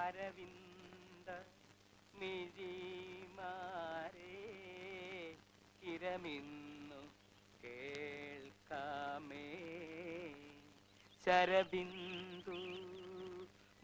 അരവിന്ദ മിഴിമാരേ കിരമിന്നു കേൾക്കാമേ ശരബിന്ദു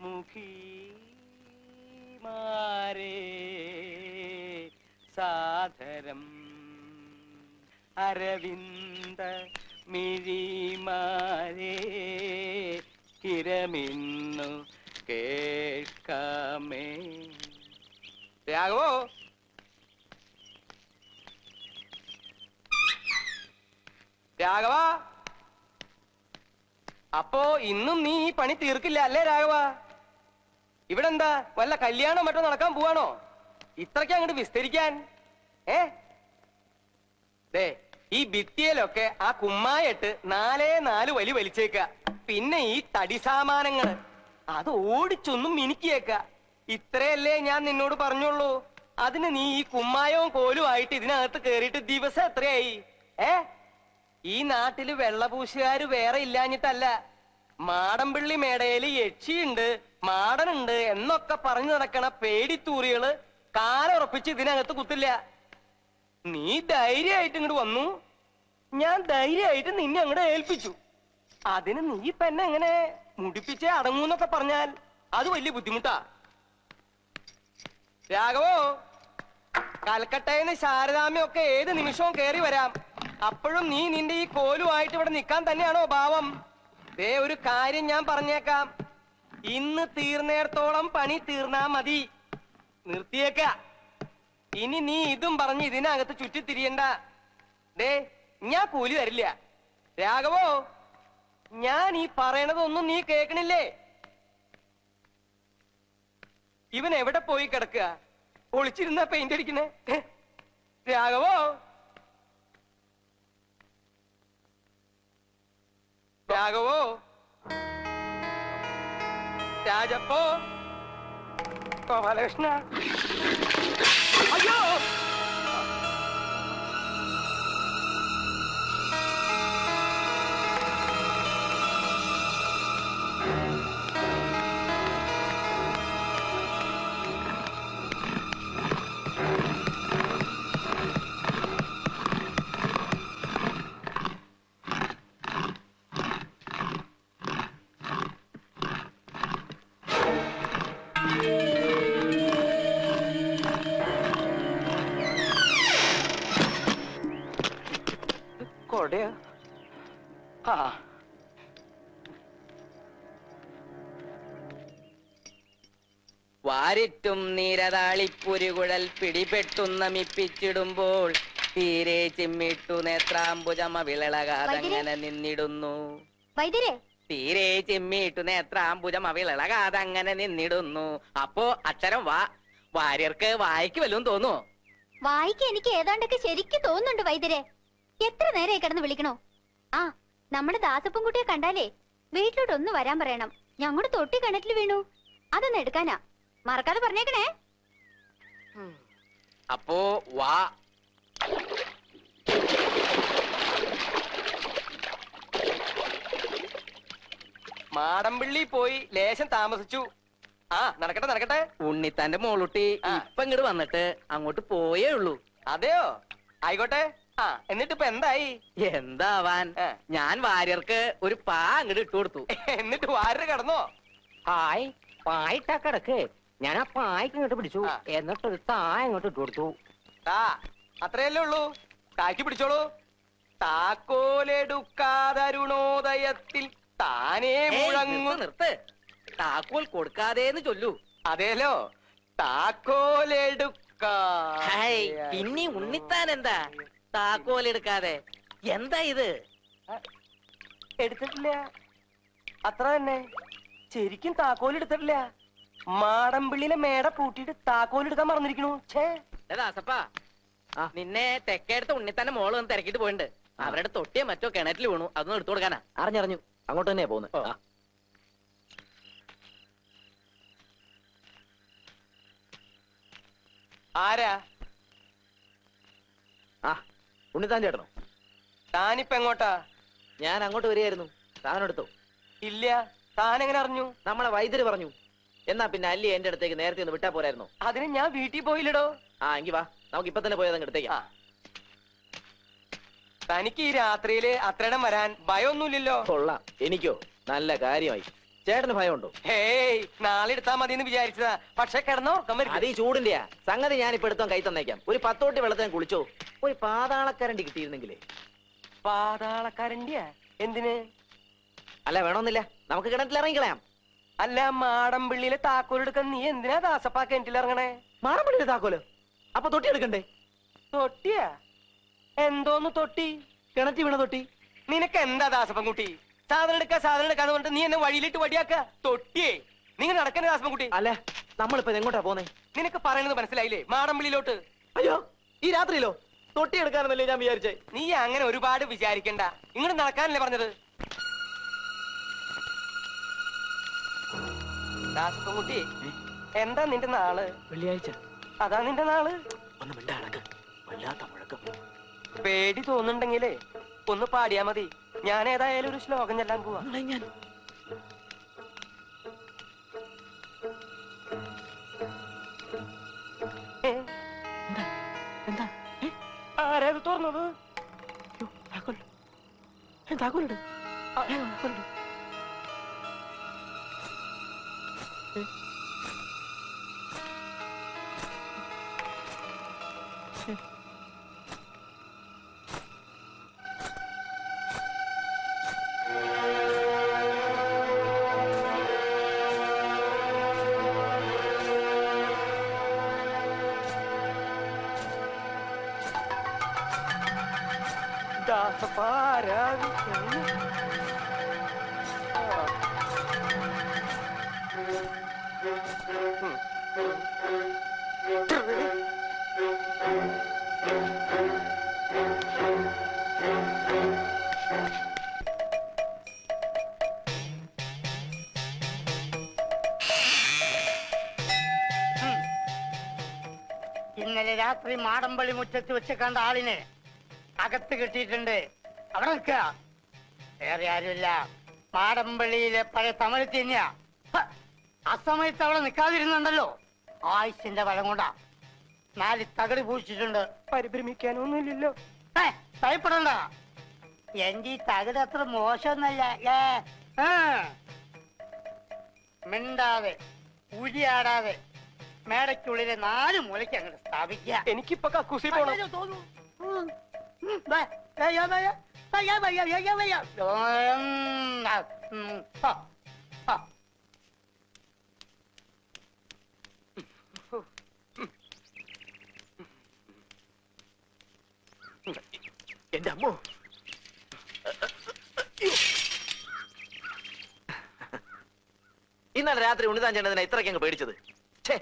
മുഖീമാരേ സാദരം അരവിന്ദ മിഴിമാരേ കിരമിന്നു കേൾക്കാമേ. രാഘവോ, രാഘവ, അപ്പോ ഇന്നും നീ ഈ പണി തീർക്കില്ല അല്ലേ രാഘവ? ഇവിടെ എന്താ വല്ല കല്യാണം മറ്റോ നടക്കാൻ പോവാണോ ഇത്രയ്ക്ക് അങ്ങോട്ട് വിസ്തരിക്കാൻ? ദേ ഈ ഭിത്തിയിലൊക്കെ ആ കുമ്മായിട്ട് 4 വലി വലിച്ചേക്ക. പിന്നെ ഈ തടി സാമാനങ്ങള് അത് ഓടിച്ചൊന്നും മിനുക്കിയേക്ക. ഇത്രയല്ലേ ഞാൻ നിന്നോട് പറഞ്ഞുള്ളൂ. അതിന് നീ ഈ കുമ്മായവും കോലും ആയിട്ട് ഇതിനകത്ത് കേറിയിട്ട് ദിവസം എത്രയായി? ഈ നാട്ടില് വെള്ളപൂശുകാര് വേറെ ഇല്ലാഞ്ഞിട്ടല്ല. മാടമ്പിള്ളി മേടയില് യക്ഷിയുണ്ട്, മാടനുണ്ട് എന്നൊക്കെ പറഞ്ഞു നടക്കണ പേടിത്തൂറികള് കാലുറപ്പിച്ച് ഇതിനകത്ത് കുത്തില്ല. നീ ധൈര്യമായിട്ട് ഇങ്ങോട്ട് വന്നു, ഞാൻ ധൈര്യമായിട്ട് നിന്നെ അങ്ങോട്ട് ഏൽപ്പിച്ചു. അതിന് നീ ഇപ്പൊ എന്നെ എങ്ങനെ മുടിപ്പിച്ചേ അടങ്ങൂന്നൊക്കെ പറഞ്ഞാൽ അത് വലിയ ബുദ്ധിമുട്ടാ. രാഘവോ, കൽക്കട്ടയിന്ന് ശാരദാമ്മയൊക്കെ ഏത് നിമിഷവും കേറി വരാം. അപ്പോഴും നീ നിന്റെ ഈ കോലുമായിട്ട് ഇവിടെ നിൽക്കാൻ തന്നെയാണോ ഭാവം? ദേ ഒരു കാര്യം ഞാൻ പറഞ്ഞേക്കാം, ഇന്ന് തീർന്നേടത്തോളം പണി തീർന്നാ മതി. നിർത്തിയേക്ക. ഇനി നീ ഇതും പറഞ്ഞ് ഇതിനകത്ത് ചുറ്റിത്തിരിയണ്ട. ദേ ഞാൻ കൂലി തരില്ല. രാഘവോ, ഞാൻ ഈ പറയണതൊന്നും നീ കേൾക്കണില്ലേ? ഇവൻ എവിടെ പോയി കിടക്കുക? ഒളിച്ചിരുന്ന പെയിന്റ് അടിക്കണേ. രാഘവോ, രാഘവോ, രാജപ്പോ, ഗോപാലകൃഷ്ണ, അയ്യോ കൊടയോ? ആ വാരിറ്റും നീരതാളിപ്പുരുകുഴൽ പിടിപെട്ടുന്ന മിപ്പിച്ചിടുമ്പോൾ തീരെ ചിമ്മിട്ടു നേത്രാംബുജമ വിളളകാതങ്ങനെ നിന്നിടുന്നു. തീരെ ചിമ്മിട്ടു നേത്രാംബുജമ വിളളകാതങ്ങനെ നിന്നിടുന്നു. അപ്പോ അക്ഷരം വാ. വാര്യർക്ക് വായിക്ക് വല്ലതും തോന്നുവോ? വായിക്ക് എനിക്ക് ഏതാണ്ടൊക്കെ ശരിക്കും തോന്നുന്നുണ്ട് വൈദ്യരെ. എത്ര നേരമായി കിടന്ന് വിളിക്കണോ? ആ, നമ്മുടെ ദാസപ്പൻകുട്ടിയെ കണ്ടാലേ വീട്ടിലോട്ട് ഒന്ന് വരാൻ പറയണം. ഞങ്ങളുടെ തൊട്ടി കിണറ്റിൽ വീണു, അതൊന്ന് എടുക്കാനാ. മറക്കാതെ പറഞ്ഞേക്കണേ. അപ്പോ വാ. മാടമ്പിള്ളി പോയി ലേശം താമസിച്ചു. ആ നടക്കട്ടെ നടക്കട്ടെ. ഉണ്ണിത്താന്റെ മോളുട്ടി ഇപ്പൊ ഇങ്ങോട്ട് വന്നിട്ട് അങ്ങോട്ട് പോയേ ഉള്ളൂ. അതെയോ? ആയിക്കോട്ടെ. ആ എന്നിട്ട് ഇപ്പൊ എന്തായി? എന്താവാൻ, ഞാൻ വാര്യർക്ക് ഒരു പാ അങ്ങോട്ട് ഇട്ടു കൊടുത്തു. എന്നിട്ട് വാര്യർ കിടന്നോ? ഹായ്, പായിട്ടാ കിടക്ക്. ഞാൻ ആ പായ്ക്ക് ഇങ്ങോട്ട് പിടിച്ചു, എന്നിട്ടൊരു താ ഇങ്ങോട്ട് ഇട്ടു കൊടുത്തു. താ അത്രയല്ലേ ഉള്ളൂ. താക്കി പിടിച്ചോളൂ. താക്കോലെടുക്കാതരുണോദയത്തിൽ താനേ മുഴങ്ങും. നിർത്ത്. താക്കോൽ കൊടുക്കാതേന്ന് ചൊല്ലൂ. അതേലോ, താക്കോലെടുക്കാ. ഇനി ഉണ്ണിത്താൻ എന്താ താക്കോൽ എടുക്കാതെ? എന്താ ഇത്? എടുത്തിട്ടില്ല, അത്ര തന്നെ. ശരിക്കും താക്കോൽ എടുത്തിട്ടില്ല. മാടമ്പിള്ളിയിലെ മേട പൂട്ടിയിട്ട് താക്കോൽ എടുക്കാൻ മറന്നിരിക്കണു. ദാസപ്പാ, നിന്നെ തെക്കേടുത്ത ഉണ്ണിത്താന്റെ മോള് വന്ന് തിരക്കിട്ട് പോയിണ്ട്. അവരുടെ തൊട്ടിയെ മറ്റോ കിണറ്റിൽ വീണു, അതൊന്നും എടുത്തു കൊടുക്കാനാ. അറിഞ്ഞറിഞ്ഞു, അങ്ങോട്ട് തന്നെയാ പോകുന്നത്. ആരാ? ആ, ഉണ്ണിത്താൻ ചേട്ടനോ? താനിപ്പ എങ്ങോട്ടാ? ഞാൻ അങ്ങോട്ട് വരികയായിരുന്നു. താൻ എടുത്തോ? ഇല്ല. താൻ എങ്ങനെ അറിഞ്ഞു? നമ്മളെ വൈദ്യര് പറഞ്ഞു. എന്നാ പിന്നെ അല്ലി എന്റെ അടുത്തേക്ക് നേരത്തെ ഒന്ന് വിട്ടാ പോരായിരുന്നോ? അതിന് ഞാൻ വീട്ടിൽ പോയില്ലടോ. ആ എങ്കി വാ, നമുക്ക് ഇപ്പൊ തന്നെ പോയത് അങ്ങ് എടുത്തേക്കാം. തനിക്ക് ഈ രാത്രിയില് അത്രയിടം വരാൻ ഭയമൊന്നുമില്ലല്ലോ? കൊള്ളാം, എനിക്കോ? നല്ല കാര്യമായി. ചേട്ടന് ഭയമുണ്ടോ? ഹേയ്, നാളെ എടുത്താ മതി എന്ന് വിചാരിച്ചതാ. പക്ഷെ കിടന്ന ഉറക്കം വരും. അത് ഈ ചൂടിന്റെയാ. സംഗതി ഞാൻ ഇപ്പൊ എടുത്തോ കൈ തന്നേക്കാം. ഒരു 10 തൊട്ടി വെള്ളത്തിന് കുളിച്ചോ. ഒരു പാതാളക്കരണ്ടി കിട്ടിയിരുന്നെങ്കിലേ. പാതാളക്കാരന്റെ എന്തിന്? അല്ല വേണമെന്നില്ല, നമുക്ക് കിണറ്റിൽ ഇറങ്ങിക്കളയാം. അല്ല, മാടമ്പിള്ളിയിലെ താക്കോലെടുക്കാൻ നീ എന്തിനാ ദാസപ്പാ കിണറ്റിൽ ഇറങ്ങണേ? മാടമ്പിള്ളിയുടെ താക്കോലോ? അപ്പൊ തൊട്ടി എടുക്കണ്ടേ? തൊട്ടിയാ? എന്തോന്ന് തൊട്ടി? കിണറ്റി വീണ തൊട്ടി. നിനക്ക് എന്താ ദാസപ്പൻകുട്ടി? സാധനം എടുക്കാന്ന് പറഞ്ഞിട്ട് നീ എന്നെ വഴിയിലിട്ട് വടിയാക്ക. തൊട്ടിയേ നിങ്ങൾ നടക്കണേ ദാസപ്പൻകുട്ടി. അല്ല, നമ്മളിപ്പോ എങ്ങോട്ടാ പോന്നേ? നിനക്ക് പറയുന്നത് മനസ്സിലായില്ലേ? മാടമ്പിള്ളിയിലോട്ട്. അയ്യോ, ഈ രാത്രിയിലോ? തൊട്ടി എടുക്കാനെന്നല്ലേ ഞാൻ വിചാരിച്ചേ. നീ അങ്ങനെ ഒരുപാട് വിചാരിക്കണ്ട. ഇങ്ങോട്ട് നടക്കാനല്ലേ പറഞ്ഞത്? ദാസപ്പൻകുട്ടി, എന്താ നിന്റെ നാള്? വെള്ളിയാഴ്ച. അതാ നിന്റെ നാള്? ഒന്ന് മിണ്ടാടക്ക്, വല്ലാത്ത മുഴക്കം. പേടി തോന്നുന്നുണ്ടെങ്കിലേ ഒന്ന് പാടിയാ മതി. ഞാൻ ഏതായാലും ഒരു ശ്ലോകം ചെല്ലാൻ പോവാ. ഞാൻ എന്താ ആരത് തുറന്നത്? താക്കോലിട്. ഇന്നലെ രാത്രി മാടമ്പള്ളി മുറ്റത്ത് വെച്ച് കണ്ട ആളിനെ അകത്ത് കിട്ടിയിട്ടുണ്ട്. അവിടെ നിൽക്കുക. വേറെ ആരുമില്ല, മാടമ്പള്ളിയിലെ പഴയ തമിഴ് തന്നെയാ. അസമയത്ത് അവിടെ നിൽക്കാതിരുന്നുണ്ടല്ലോ, ആയുസിന്റെ വളം കൊണ്ടാ. 4 തകടി പൂച്ചിട്ടുണ്ട്. പരിഭ്രമിക്കാനൊന്നുമില്ലല്ലോ. ഭയപ്പെടണ്ട, എന്റെ ഈ തകട് അത്ര മോശമൊന്നല്ല. മിണ്ടാതെ ഉരിയാടാതെ മേടയ്ക്കുള്ളിലെ 4 മൂലയ്ക്ക് അങ്ങോട്ട് സ്ഥാപിക്കുക. എനിക്കിപ്പൊ കക്കൂസി പോണം. എന്റെ അമ്മോ, ഇന്നലെ രാത്രി ഉണ്ണിതാൻ ചേട്ടനെ ഇത്രയ്ക്ക് അങ്ങ് പേടിച്ചത്. ഛേ,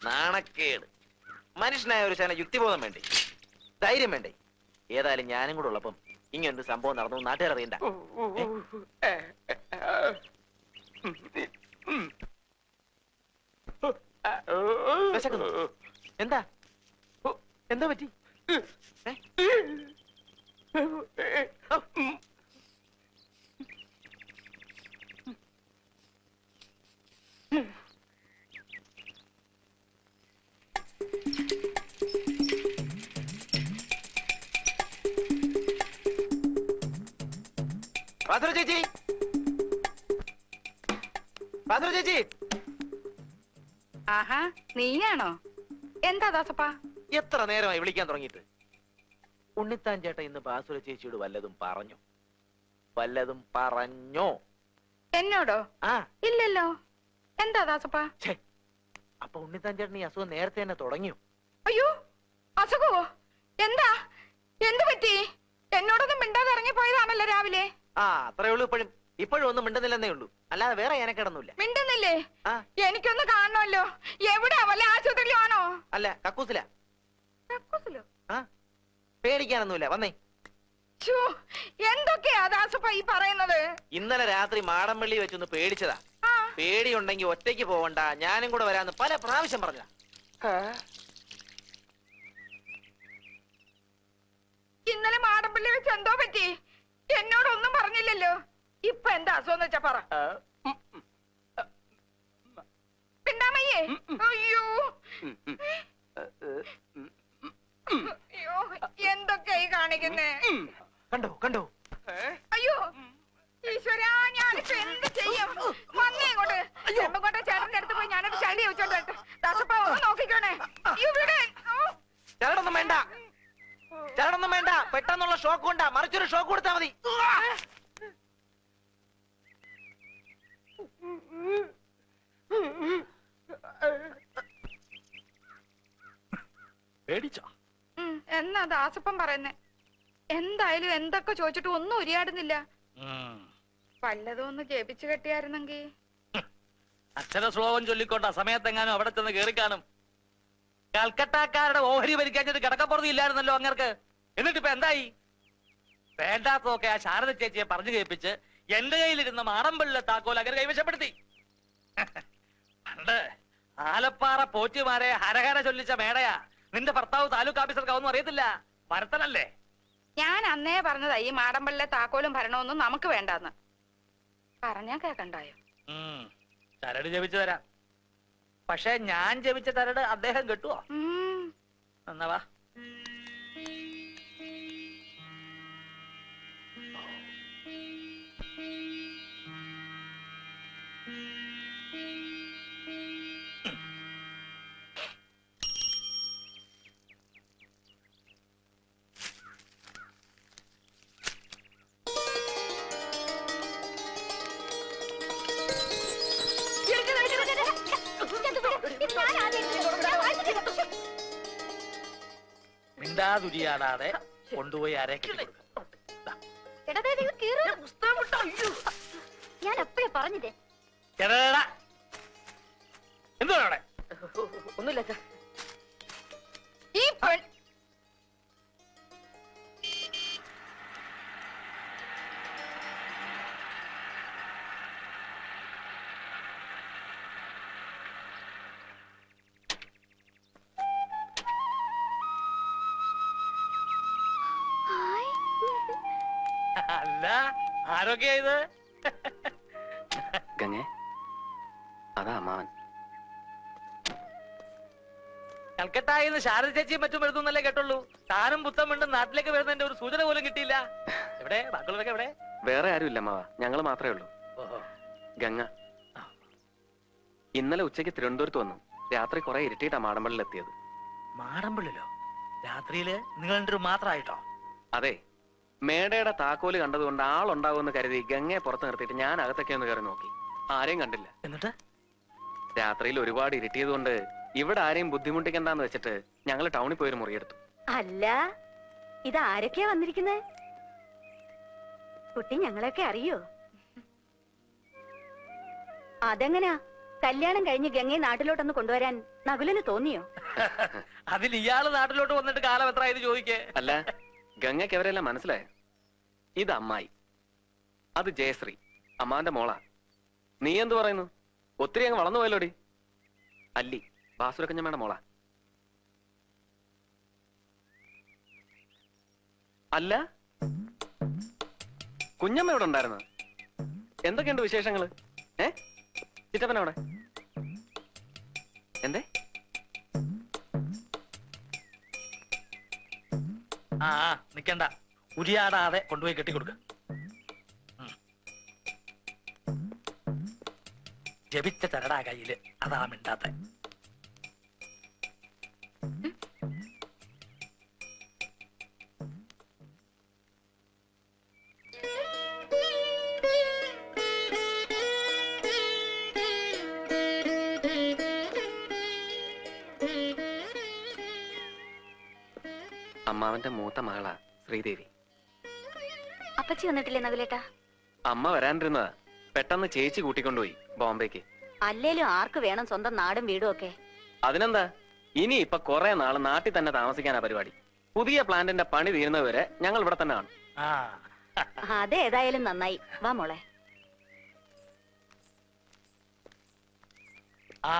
നാണക്കേട്. മനുഷ്യനായ ഒരു ശന യുക്തിബോധം വേണ്ടേ, ധൈര്യം വേണ്ടേ? ഏതായാലും ഞാനും കൂടെ ഉള്ളപ്പം ഇങ്ങനൊരു സംഭവം നടന്നു നാട്ടുകാർ അറിയണ്ട. എന്താ എന്താ പറ്റി? ചേച്ചി, ചേച്ചി. ആഹാ, നീയാണോ? എന്താ ദാസപ്പാ? എത്ര നേരമായി വിളിക്കാൻ തുടങ്ങിയിട്ട്? ഉണ്ണിത്താൻ ചേട്ടൻ ഇന്ന് ബാസുര ചേച്ചിയോട് വല്ലതും പറഞ്ഞോ? എന്നോടോ? ആ, ഇല്ലല്ലോ. എന്താ ദാസപ്പാ? അപ്പൊ ഉണ്ണിത്താൻ ചേട്ടൻ ഈ അസുഖം നേരത്തെ തന്നെ തുടങ്ങിയോ? അയ്യോ, അസുഖവോ? എന്താ? എന്ത് പറ്റി? എന്നോടൊന്നും മിണ്ടാതെ ഇറങ്ങിപ്പോയതാണല്ലോ രാവിലെ. ആ, അത്രേ ഉള്ളൂ. ഇപ്പോഴും ഒന്നും മിണ്ടുന്നില്ലെന്നേ ഉള്ളൂ, അല്ലാതെ വേറെ ഞാനക്കിടന്നില്ല. മിണ്ടുന്നില്ലേ? എനിക്കൊന്ന് കാണണമല്ലോ. എവിടാ? വല്ല ആശുപത്രിയിലും ആണോ? അല്ല, കക്കൂസില. കക്കൂസിലോ? ആ, പേടിക്കാനൊന്നുമില്ല, വന്നേ. എന്തൊക്കെയാ ദാസപ്പ ഈ പറയുന്നത്? ഇന്നലെ രാത്രി മാടമ്പള്ളി വെച്ചൊന്ന് പേടിച്ചതാ. പേടിയുണ്ടെങ്കി ഒറ്റയ്ക്ക് പോവണ്ട, ഞാനും കൂടെ വരാന്ന് പല പ്രാവശ്യം പറഞ്ഞ. ഇന്നലെ മാടമ്പള്ളി വെച്ച് എന്തോ പറ്റി? എന്നോടൊന്നും പറഞ്ഞില്ലല്ലോ. ഇപ്പൊ എന്താ അസുഖം വെച്ചാ പറ. കാണിക്കുന്നേ? കണ്ടോ കണ്ടോ? അയ്യോ ഈശ്വരാ, ഞാനിപ്പോ എന്ത് ചെയ്യും? വന്നേ ഇങ്ങോട്ട്. ചെമ്പങ്കോട്ടെ ചേട്ടന്റെ അടുത്ത് പോയി ഞാനൊരു ചളി വെച്ചോട്ടെ. ദാസപ്പ ഒന്ന് നോക്കിക്കോണേ. ഇവിടെ ചരടൊന്നും വേണ്ട, ചരടൊന്നും വേണ്ട. പെട്ടെന്നുള്ള ഷോക്ക് കൊണ്ടാ, മറിച്ചൊരു ഷോക്ക് കൊടുത്താ മതി. പേടിച്ചോ? എന്നാ ദാസപ്പൻ പറയുന്നേ? എന്തായാലും എന്തൊക്കെ ചോദിച്ചിട്ട് ഒന്നും ഉരിയാടുന്നില്ല. വല്ലതും ഒന്ന് ജപിച്ചു കെട്ടിയായിരുന്നെങ്കി. അക്ഷര ശ്ലോകം ചൊല്ലിക്കൊണ്ട സമയത്തെങ്ങാനും അവിടെ ചെന്ന് കേറി കാണും. കൽക്കട്ടക്കാരുടെ ഓഹരി ഭരിക്കാഞ്ഞിട്ട് കിടക്കപ്പുറത്ത് ഇല്ലായിരുന്നല്ലോ അങ്ങർക്ക്. എന്നിട്ടിപ്പോ എന്തായി? വേണ്ടാത്തതൊക്കെ ആ ശാരദ ചേച്ചിയെ പറഞ്ഞു കേൾപ്പിച്ച് എന്റെ കയ്യിലിരുന്ന മാടമ്പിള്ള താക്കോൽ അങ്ങനെ കൈവശപ്പെടുത്തി. പണ്ട് ആലപ്പാറ പോറ്റുമാരെ ഹരഹര ചൊല്ലിച്ച മേടയാ. നിന്റെ ഭർത്താവ് താലൂക്ക് ഓഫീസർക്കാവൊന്നും അറിയത്തില്ല, ഭരത്തനല്ലേ? ഞാൻ അന്നേ പറഞ്ഞതാ ഈ മാടമ്പള്ളിലെ താക്കോലും ഭരണമൊന്നും നമുക്ക് വേണ്ടാന്ന്. പറഞ്ഞാ കേക്കണ്ടായോ? ചരട് ജപിച്ചു തരാം. പക്ഷെ ഞാൻ ജപിച്ച ചരട് അദ്ദേഹം കെട്ടുവോ? എന്നാ വാ. മിണ്ടാതുരിയാടാതെ കൊണ്ടുപോയി ആരെ ഞാൻ എപ്പോഴാ പറഞ്ഞത്? എന്തോ അവിടെ ഒന്നുമില്ല. ഈ പെൺ അല്ല, ആരൊക്കെയാ ഇത്? ഗംഗേ, അതാ അമ്മാവൻ. കൽക്കട്ടായിന്ന് ശാരദ ചേച്ചിയും മറ്റും വരുന്നല്ലേ കേട്ടുള്ളൂ. താനും പുത്തം വീണ്ടും നാട്ടിലേക്ക് വരുന്നതിന്റെ ഒരു സൂചന പോലും കിട്ടിയില്ല. എവിടെ ബാക്കിയുള്ളവരൊക്കെ എവിടെ? വേറെ ആരുമില്ല അമ്മാവ, ഞങ്ങള് മാത്രമേ ഉള്ളൂ. ഗംഗ ഇന്നലെ ഉച്ചയ്ക്ക് തിരുവനന്തപുരത്ത് വന്നു. രാത്രി കുറെ ഇരുട്ടിയിട്ടാ മാടമ്പള്ളിൽ എത്തിയത്. മാടമ്പിള്ളിലോ? രാത്രിയില് നിങ്ങൾ രണ്ടുപേരും മാത്രമായിട്ടോ? അതെ, മേടയുടെ താക്കോല് കണ്ടതുകൊണ്ട് ആളുണ്ടാവുമെന്ന് കരുതി ഗംഗയെ പുറത്ത് നിർത്തിയിട്ട് ഞാൻ അകത്തൊക്കെ ഒന്ന് കയറി നോക്കി. ആരെയും കണ്ടില്ല. എന്നിട്ട് രാത്രിയിൽ ഒരുപാട് ഇരുട്ടിയത് കൊണ്ട് ഇവിടെ ആരെയും ബുദ്ധിമുട്ടിക്കണ്ടെന്ന് വെച്ചിട്ട് ഞങ്ങൾ ടൗണിൽ പോയൊരു മുറിയെടുത്തു. അല്ല, ഇത് ആരൊക്കെയാ വന്നിരിക്കുന്നത്? കുട്ടി ഞങ്ങളെയൊക്കെ അറിയോ? അതെങ്ങനാ കല്യാണം കഴിഞ്ഞ് ഗംഗയെ നാട്ടിലോട്ടൊന്ന് കൊണ്ടുവരാൻ നകുലന് തോന്നിയോ? അതിൽ ഇയാള് നാട്ടിലോട്ട് വന്നിട്ട് കാലം എത്രയായത് ചോദിക്കേ? അല്ല, ഗംഗയ്ക്ക് അവരെല്ലാം മനസ്സിലായോ? ഇത് അമ്മായി, അത് ജയശ്രീ, അമ്മാന്റെ മോളാ. നീ എന്തു പറയുന്നു? ഒത്തിരി അങ്ങ് വളർന്നു പോയല്ലോടി. അല്ലി, ബാസുരക്കഞ്ഞമ്മയുടെ മോളാ. അല്ല, കുഞ്ഞമ്മ ഇവിടെ ഉണ്ടായിരുന്നു. എന്തൊക്കെയുണ്ട് വിശേഷങ്ങള്? ചിറ്റപ്പനവിടെ എന്തേ? ആ നിക്കണ്ട, ഉരിയാടാതെ കൊണ്ടുപോയി കെട്ടിക്കൊടുക്ക. ജപിച്ച ചരടാ കയ്യില്, അതാ മിണ്ടാത്ത. അമ്മാവന്റെ മൂത്ത മകളാ ശ്രീദേവി. അപ്പച്ചി വന്നിട്ടില്ലേ നകുലേട്ടാ? അമ്മ വരാനിരുന്നതാ, പെട്ടെന്ന് ചേച്ചി കൂട്ടിക്കൊണ്ടുപോയി ബോംബേക്ക്. അല്ലേലും ആർക്ക് വേണം സ്വന്തം നാടും വീടും ഒക്കെ? അതിനെന്താ, ഇനി ഇപ്പൊ കുറെ നാള് നാട്ടിൽ തന്നെ താമസിക്കാനാ പരിപാടി. പുതിയ പ്ലാന്റിന്റെ പണി തീരുന്നതുവരെ ഞങ്ങൾ ഇവിടെ തന്നെ കാണും. അതേതായാലും നന്നായി. വാ മോളെ. ആ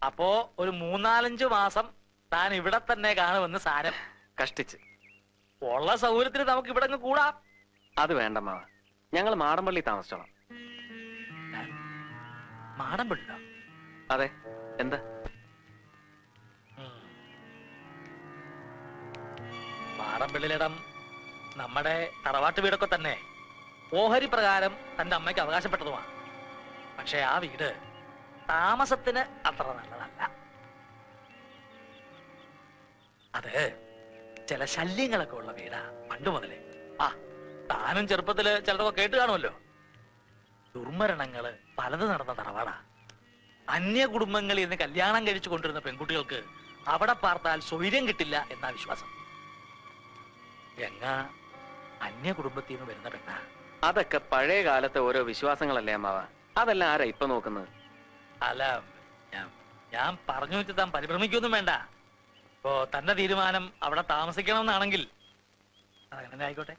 അപ്പോ ഒരു 3-4 മാസം താൻ ഇവിടെ തന്നെ കാണുമെന്ന് സാരം. കഷ്ടിച്ച് ഉള്ള സൗകര്യത്തിന് നമുക്ക് ഇവിടെ അങ്ങ് കൂടാം. അത് വേണ്ടമ്മാവ, ഞങ്ങൾ മാടമ്പള്ളി താമസിച്ചോളാം. മാടമ്പിള്ളോ? അതെ, എന്താ? പറമ്പിളിലിടം നമ്മുടെ തറവാട്ട് വീടൊക്കെ തന്നെ ഓഹരി പ്രകാരം തന്റെ അമ്മയ്ക്ക് അവകാശപ്പെട്ടതുമാണ്. പക്ഷെ ആ വീട് താമസത്തിന് അത്ര നല്ലതല്ല. അത് ചില ശല്യങ്ങളൊക്കെ ഉള്ള വീടാ പണ്ട് മുതലേ. ആ താനും ചെറുപ്പത്തില് ചിലതൊക്കെ കേട്ട് കാണുമല്ലോ. ദുർമരണങ്ങള് പലത് നടന്ന തറവാടാ. അന്യ കുടുംബങ്ങളിൽ നിന്ന് കല്യാണം കഴിച്ചു കൊണ്ടിരുന്ന പെൺകുട്ടികൾക്ക് അവിടെ പാർത്താൽ സ്വൈര്യം കിട്ടില്ല എന്നാ വിശ്വാസം. ഗംഗ അന്യ കുടുംബത്തിൽ നിന്ന് വരുന്ന പെണ്ണ. അതൊക്കെ പഴയ കാലത്തെ ഓരോ വിശ്വാസങ്ങളല്ലേ അമ്മാവ? അതെല്ലാം ആരാ ഇപ്പൊ നോക്കുന്നത്? അല്ല, ഞാൻ പറഞ്ഞു വെച്ച് താൻ പരിഭ്രമിക്കൊന്നും വേണ്ട. ഇപ്പോ തന്റെ തീരുമാനം അവിടെ താമസിക്കണമെന്നാണെങ്കിൽ അതങ്ങനെ ആയിക്കോട്ടെ.